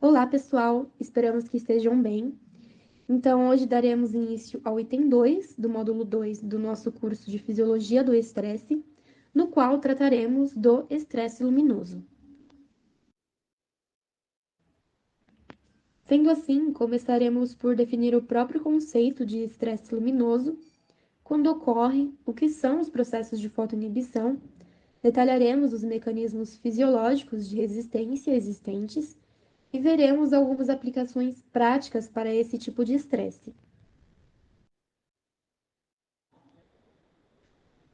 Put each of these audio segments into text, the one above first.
Olá, pessoal! Esperamos que estejam bem. Então, hoje daremos início ao item 2 do módulo 2 do nosso curso de Fisiologia do Estresse, no qual trataremos do estresse luminoso. Sendo assim, começaremos por definir o próprio conceito de estresse luminoso, quando ocorre, o que são os processos de fotoinibição, detalharemos os mecanismos fisiológicos de resistência existentes e veremos algumas aplicações práticas para esse tipo de estresse.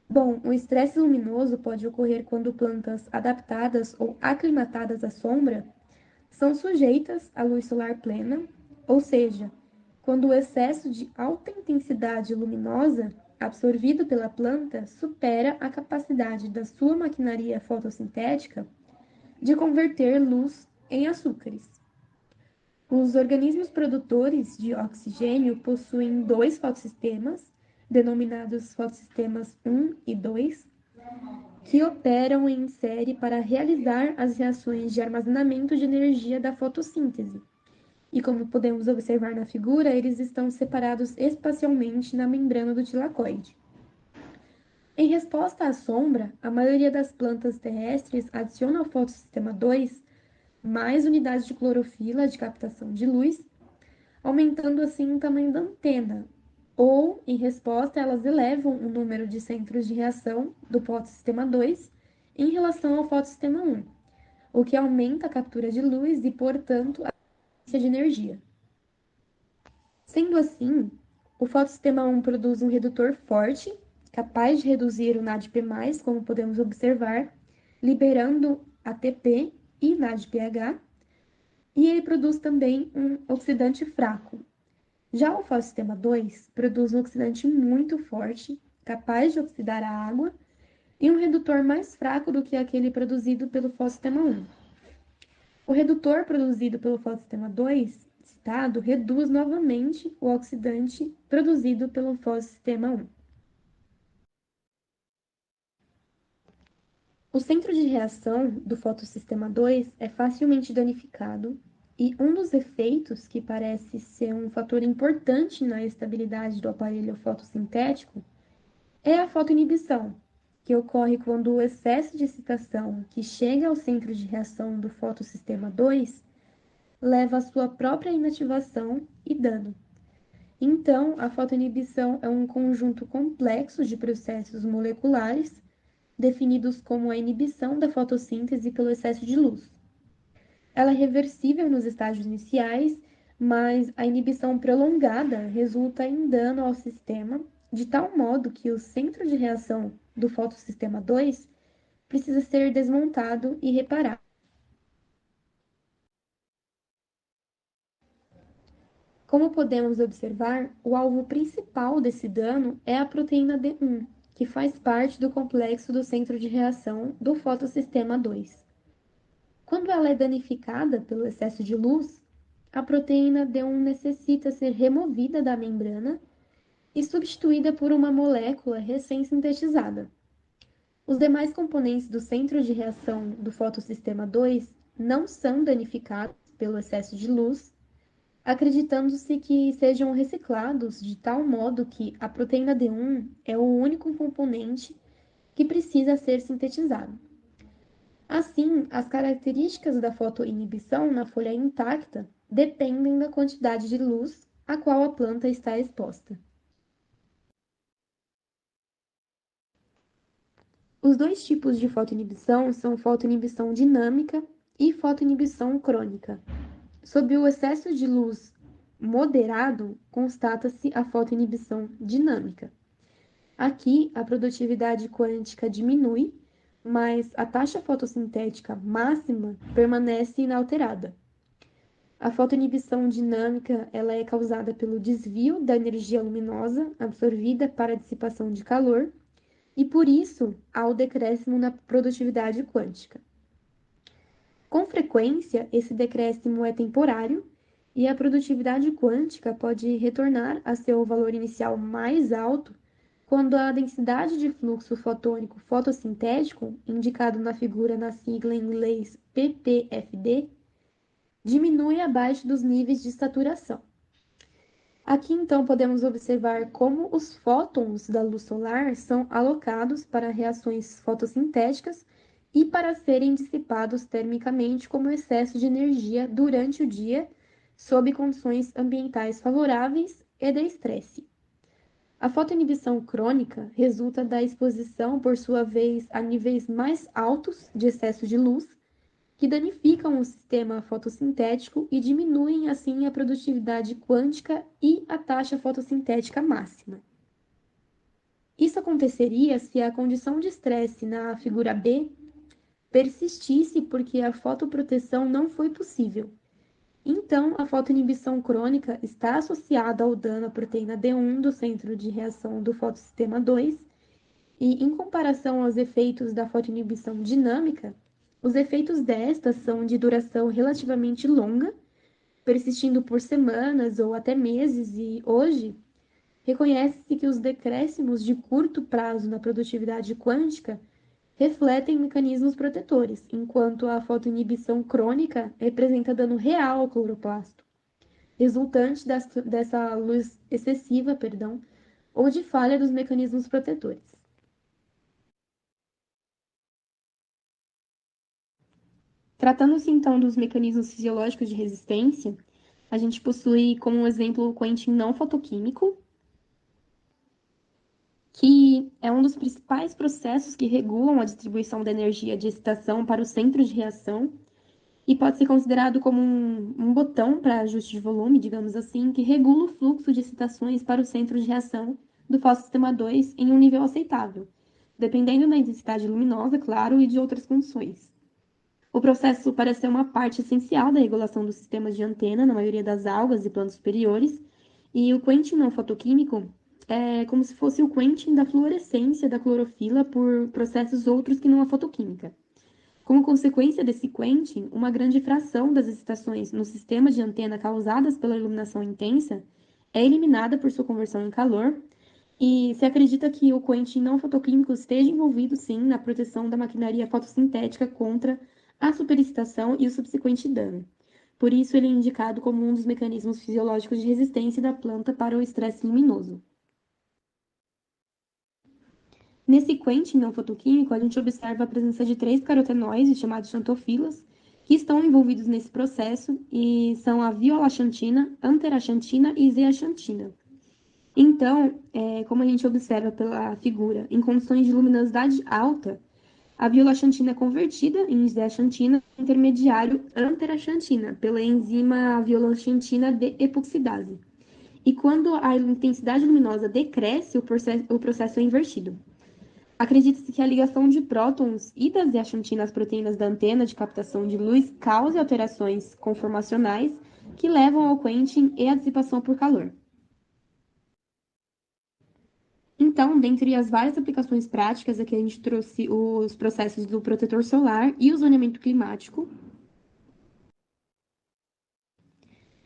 Bom, o estresse luminoso pode ocorrer quando plantas adaptadas ou aclimatadas à sombra são sujeitas à luz solar plena, ou seja, quando o excesso de alta intensidade luminosa absorvido pela planta supera a capacidade da sua maquinaria fotossintética de converter luz em açúcares. Os organismos produtores de oxigênio possuem dois fotossistemas, denominados fotossistemas 1 e 2, que operam em série para realizar as reações de armazenamento de energia da fotossíntese. E como podemos observar na figura, eles estão separados espacialmente na membrana do tilacoide. Em resposta à sombra, a maioria das plantas terrestres adiciona ao fotossistema 2 mais unidades de clorofila de captação de luz, aumentando assim o tamanho da antena, ou, em resposta, elas elevam o número de centros de reação do fotossistema 2 em relação ao fotossistema 1, o que aumenta a captura de luz e, portanto, a eficiência de energia. Sendo assim, o fotossistema 1 produz um redutor forte, capaz de reduzir o NADP+, como podemos observar, liberando ATP e NADPH, e ele produz também um oxidante fraco. Já o fotossistema 2 produz um oxidante muito forte, capaz de oxidar a água, e um redutor mais fraco do que aquele produzido pelo fotossistema 1. O redutor produzido pelo fotossistema 2, citado, reduz novamente o oxidante produzido pelo fotossistema 1. O centro de reação do fotossistema 2 é facilmente danificado e um dos efeitos que parece ser um fator importante na estabilidade do aparelho fotossintético é a fotoinibição, que ocorre quando o excesso de excitação que chega ao centro de reação do fotossistema 2 leva à sua própria inativação e dano. Então, a fotoinibição é um conjunto complexo de processos moleculares definidos como a inibição da fotossíntese pelo excesso de luz. Ela é reversível nos estágios iniciais, mas a inibição prolongada resulta em dano ao sistema, de tal modo que o centro de reação do fotossistema 2 precisa ser desmontado e reparado. Como podemos observar, o alvo principal desse dano é a proteína D1, que faz parte do complexo do centro de reação do fotossistema 2. Quando ela é danificada pelo excesso de luz, a proteína D1 necessita ser removida da membrana e substituída por uma molécula recém-sintetizada. Os demais componentes do centro de reação do fotossistema 2 não são danificados pelo excesso de luz, acreditando-se que sejam reciclados de tal modo que a proteína D1 é o único componente que precisa ser sintetizado. Assim, as características da fotoinibição na folha intacta dependem da quantidade de luz a qual a planta está exposta. Os dois tipos de fotoinibição são fotoinibição dinâmica e fotoinibição crônica. Sob o excesso de luz moderado, constata-se a fotoinibição dinâmica. Aqui, a produtividade quântica diminui, mas a taxa fotossintética máxima permanece inalterada. A fotoinibição dinâmica ela é causada pelo desvio da energia luminosa absorvida para a dissipação de calor e, por isso, há o decréscimo na produtividade quântica. Com frequência, esse decréscimo é temporário e a produtividade quântica pode retornar a seu valor inicial mais alto quando a densidade de fluxo fotônico fotossintético, indicado na figura na sigla em inglês PPFD, diminui abaixo dos níveis de saturação. Aqui então podemos observar como os fótons da luz solar são alocados para reações fotossintéticas e para serem dissipados termicamente como excesso de energia durante o dia, sob condições ambientais favoráveis e de estresse. A fotoinibição crônica resulta da exposição, por sua vez, a níveis mais altos de excesso de luz, que danificam o sistema fotossintético e diminuem, assim, a produtividade quântica e a taxa fotossintética máxima. Isso aconteceria se a condição de estresse na figura B persistisse porque a fotoproteção não foi possível. Então, a fotoinibição crônica está associada ao dano à proteína D1 do centro de reação do fotossistema 2 e, em comparação aos efeitos da fotoinibição dinâmica, os efeitos destas são de duração relativamente longa, persistindo por semanas ou até meses, e hoje reconhece-se que os decréscimos de curto prazo na produtividade quântica refletem mecanismos protetores, enquanto a fotoinibição crônica representa dano real ao cloroplasto, resultante dessa luz excessiva, ou de falha dos mecanismos protetores. Tratando-se então dos mecanismos fisiológicos de resistência, a gente possui como um exemplo o quentin não fotoquímico, que é um dos principais processos que regulam a distribuição da energia de excitação para o centro de reação e pode ser considerado como um botão para ajuste de volume, digamos assim, que regula o fluxo de excitações para o centro de reação do fotossistema 2 em um nível aceitável, dependendo da intensidade luminosa, claro, e de outras condições. O processo parece ser uma parte essencial da regulação dos sistemas de antena na maioria das algas e plantas superiores, e o quentin não fotoquímico é como se fosse o quentin da fluorescência da clorofila por processos outros que não a fotoquímica. Como consequência desse quentin, uma grande fração das excitações no sistema de antena causadas pela iluminação intensa é eliminada por sua conversão em calor, e se acredita que o quentin não fotoquímico esteja envolvido, sim, na proteção da maquinaria fotossintética contra a superexcitação e o subsequente dano. Por isso, ele é indicado como um dos mecanismos fisiológicos de resistência da planta para o estresse luminoso. Nesse quentin não fotoquímico, a gente observa a presença de 3 carotenoides, chamados xantofilas, que estão envolvidos nesse processo e são a violaxantina, anteraxantina e zeaxantina. Então, como a gente observa pela figura, em condições de luminosidade alta, a violaxantina é convertida em zeaxantina intermediário anteraxantina pela enzima violaxantina de epoxidase. E quando a intensidade luminosa decresce, o processo é invertido. Acredita-se que a ligação de prótons e da zeaxantina às proteínas da antena de captação de luz cause alterações conformacionais que levam ao quentin e à dissipação por calor. Então, dentre as várias aplicações práticas, aqui a gente trouxe os processos do protetor solar e o zoneamento climático.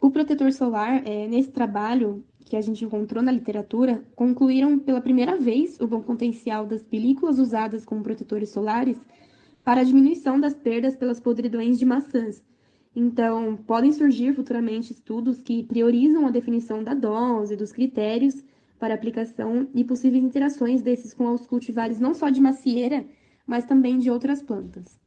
O protetor solar, nesse trabalho que a gente encontrou na literatura, concluíram pela primeira vez o bom potencial das películas usadas como protetores solares para a diminuição das perdas pelas podridões de maçãs. Então, podem surgir futuramente estudos que priorizam a definição da dose, dos critérios para aplicação e possíveis interações desses com os cultivares não só de macieira, mas também de outras plantas.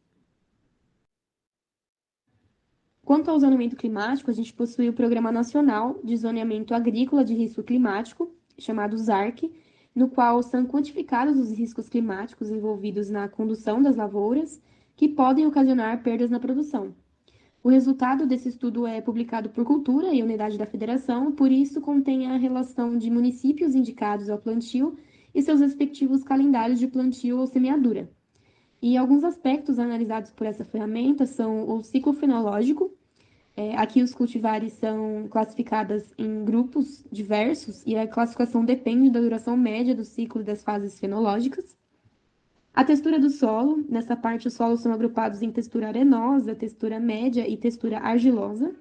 Quanto ao zoneamento climático, a gente possui o Programa Nacional de Zoneamento Agrícola de Risco Climático, chamado ZARC, no qual são quantificados os riscos climáticos envolvidos na condução das lavouras, que podem ocasionar perdas na produção. O resultado desse estudo é publicado por Cultura e Unidade da Federação, por isso contém a relação de municípios indicados ao plantio e seus respectivos calendários de plantio ou semeadura. E alguns aspectos analisados por essa ferramenta são o ciclo fenológico. Aqui os cultivares são classificados em grupos diversos e a classificação depende da duração média do ciclo e das fases fenológicas. A textura do solo, nessa parte os solos são agrupados em textura arenosa, textura média e textura argilosa.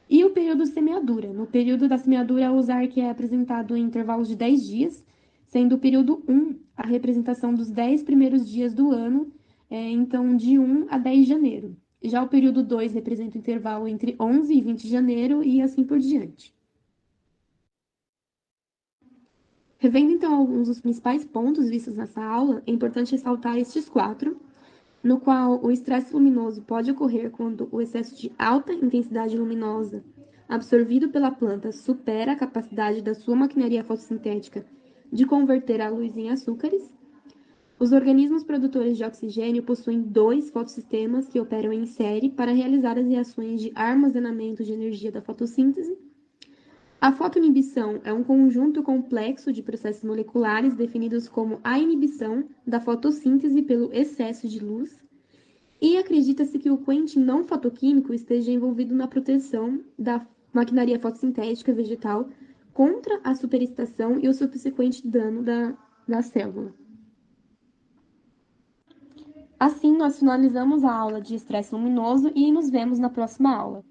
E o período de semeadura. No período da semeadura, o ZARC é apresentado em intervalos de 10 dias, sendo o período 1 a representação dos 10 primeiros dias do ano, então de 1 a 10 de janeiro. Já o período 2 representa o intervalo entre 11 e 20 de janeiro e assim por diante. Revendo então alguns dos principais pontos vistos nessa aula, é importante ressaltar estes quatro, no qual o estresse luminoso pode ocorrer quando o excesso de alta intensidade luminosa absorvido pela planta supera a capacidade da sua maquinaria fotossintética de converter a luz em açúcares. Os organismos produtores de oxigênio possuem dois fotossistemas que operam em série para realizar as reações de armazenamento de energia da fotossíntese. A fotoinibição é um conjunto complexo de processos moleculares definidos como a inibição da fotossíntese pelo excesso de luz, e acredita-se que o coentim não fotoquímico esteja envolvido na proteção da maquinaria fotossintética vegetal contra a superexcitação e o subsequente dano da célula. Assim, nós finalizamos a aula de estresse luminoso e nos vemos na próxima aula.